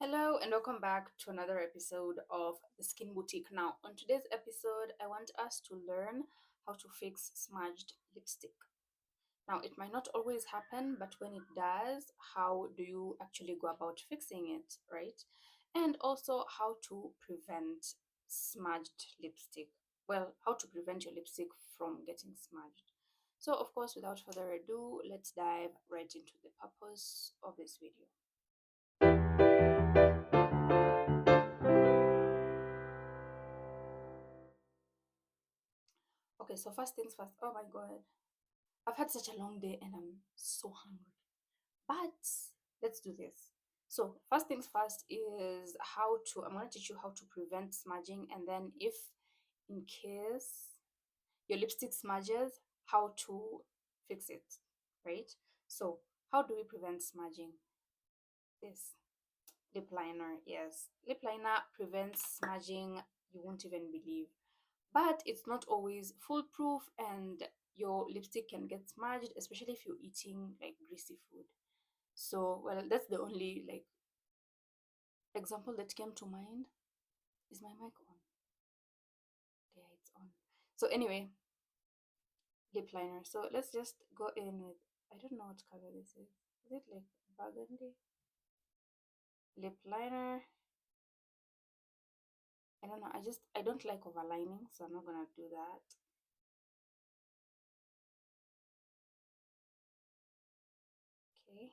Hello and welcome back to another episode of the Skin Boutique. Now, on today's episode, I want us to learn how to fix smudged lipstick. Now, it might not always happen, but when it does, how do you actually go about fixing it, right? And also how to prevent smudged lipstick. Well, how to prevent your lipstick from getting smudged. So, of course, without further ado, let's dive right into the purpose of this video. Okay, so first things first. Oh my god, I've had such a long day and I'm so hungry. But let's do this. So, first things first is I'm going to teach you how to prevent smudging, and then, if in case your lipstick smudges, how to fix it, right? So, how do we prevent smudging? This lip liner, yes, lip liner prevents smudging, you won't even believe. But it's not always foolproof, and your lipstick can get smudged, especially if you're eating like greasy food. So, well, that's the only like example that came to mind. Is my mic on? Yeah, it's on. So anyway, lip liner. So let's just go in with, I don't know what color this is. Is it like burgundy? Lip liner. I don't know. I don't like overlining, so I'm not gonna do that. Okay.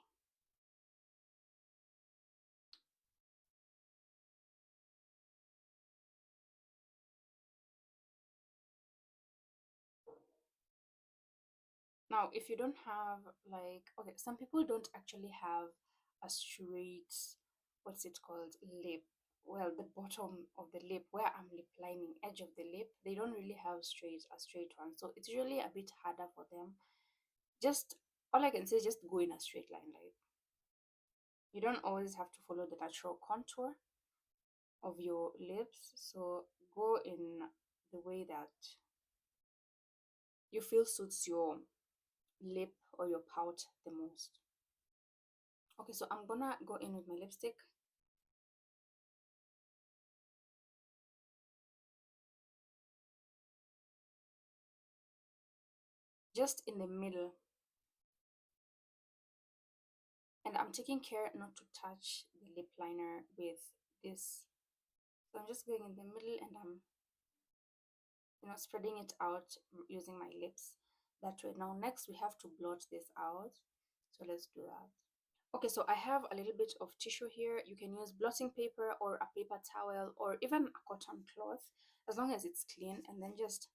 Now, if you don't have like, okay, some people don't actually have a straight, what's it called, lip. Well, the bottom of the lip, where I'm lip lining, edge of the lip, they don't really have a straight one. So it's usually a bit harder for them. Just all I can say is just go in a straight line. Like, you don't always have to follow the natural contour of your lips. So go in the way that you feel suits your lip or your pout the most. Okay, so I'm gonna go in with my lipstick. Just in the middle. And I'm taking care not to touch the lip liner with this. So I'm just going in the middle, and I'm, spreading it out using my lips that way. Now, next we have to blot this out. So let's do that. Okay, so I have a little bit of tissue here. You can use blotting paper or a paper towel or even a cotton cloth, as long as it's clean, and then just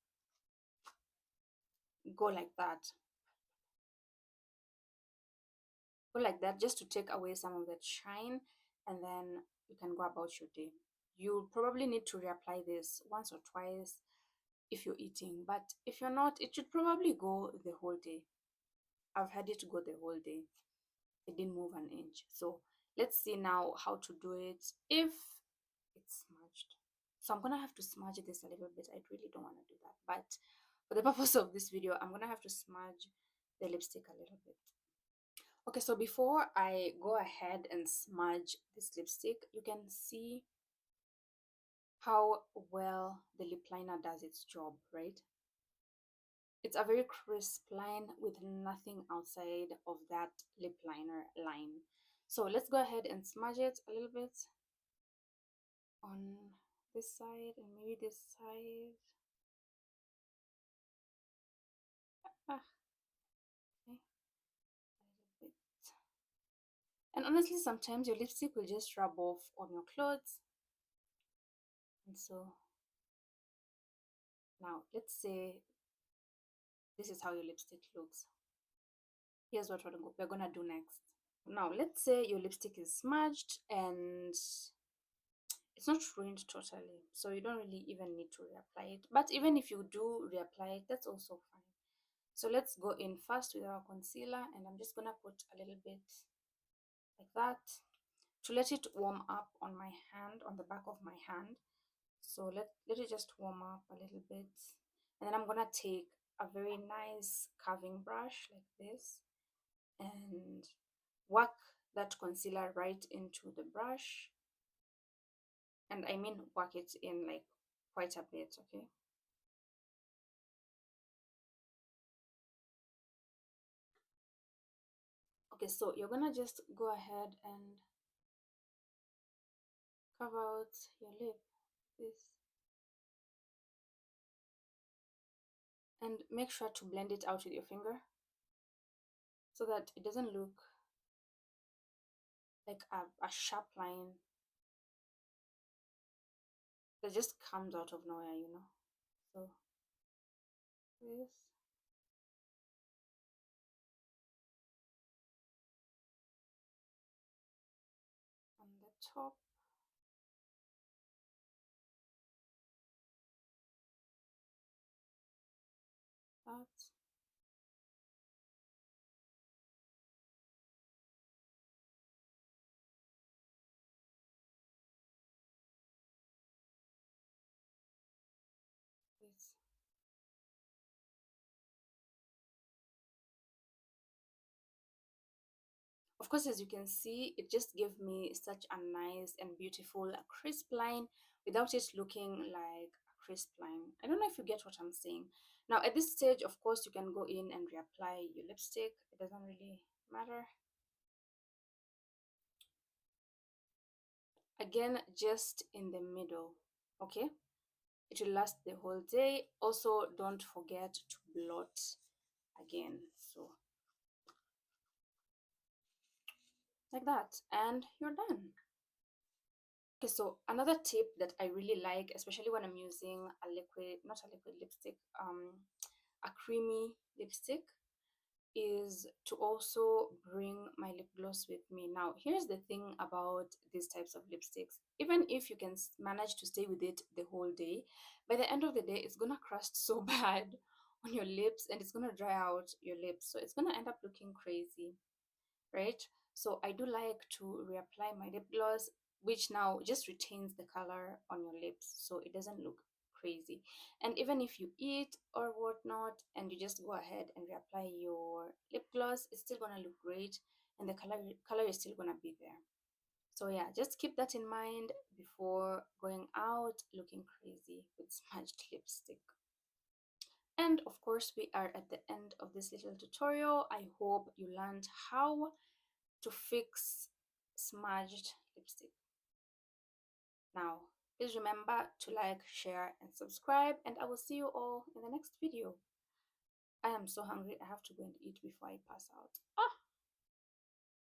go like that. Go like that just to take away some of that shine, and then you can go about your day. You probably need to reapply this once or twice if you're eating, but if you're not, it should probably go the whole day. I've had it go the whole day. It didn't move an inch. So let's see now how to do it if it's smudged. So I'm gonna have to smudge this a little bit. I really don't want to do that, but for the purpose of this video, I'm gonna have to smudge the lipstick a little bit. Okay, so before I go ahead and smudge this lipstick, you can see how well the lip liner does its job, right? It's a very crisp line with nothing outside of that lip liner line. So let's go ahead and smudge it a little bit on this side and maybe this side. Ah, okay, a little bit. And honestly, sometimes your lipstick will just rub off on your clothes. And so now let's say this is how your lipstick looks. Here's what we're gonna do next. Now, let's say your lipstick is smudged and it's not ruined totally, so you don't really even need to reapply it. But even if you do reapply it, that's also fine. So let's go in first with our concealer, and I'm just gonna put a little bit like that to let it warm up on my hand, on the back of my hand. So let it just warm up a little bit, and then I'm gonna take a very nice carving brush like this and work that concealer right into the brush. And I mean work it in like quite a bit, okay? Okay, so you're gonna just go ahead and carve out your lip, this, and make sure to blend it out with your finger so that it doesn't look like a sharp line that just comes out of nowhere, you know. So this on the top, that, this. Of course, as you can see, it just gave me such a nice and beautiful crisp line without it looking like a crisp line. I don't know if you get what I'm saying. Now, at this stage, of course, you can go in and reapply your lipstick. It doesn't really matter. Again, just in the middle, okay? It will last the whole day. Also, don't forget to blot again. So, like that, and you're done. Okay, so another tip that I really like, especially when I'm using a liquid, not a liquid lipstick, a creamy lipstick, is to also bring my lip gloss with me. Now, here's the thing about these types of lipsticks. Even if you can manage to stay with it the whole day, by the end of the day, it's gonna crust so bad on your lips and it's gonna dry out your lips. So it's gonna end up looking crazy, right? So I do like to reapply my lip gloss, which now just retains the color on your lips so it doesn't look crazy. And even if you eat or whatnot and you just go ahead and reapply your lip gloss, it's still gonna look great and the color is still gonna be there. So yeah, just keep that in mind before going out looking crazy with smudged lipstick. And of course, we are at the end of this little tutorial. I hope you learned how to fix smudged lipstick. Now, please remember to like, share, and subscribe, and I will see you all in the next video. I am so hungry, I have to go and eat before I pass out. Ah!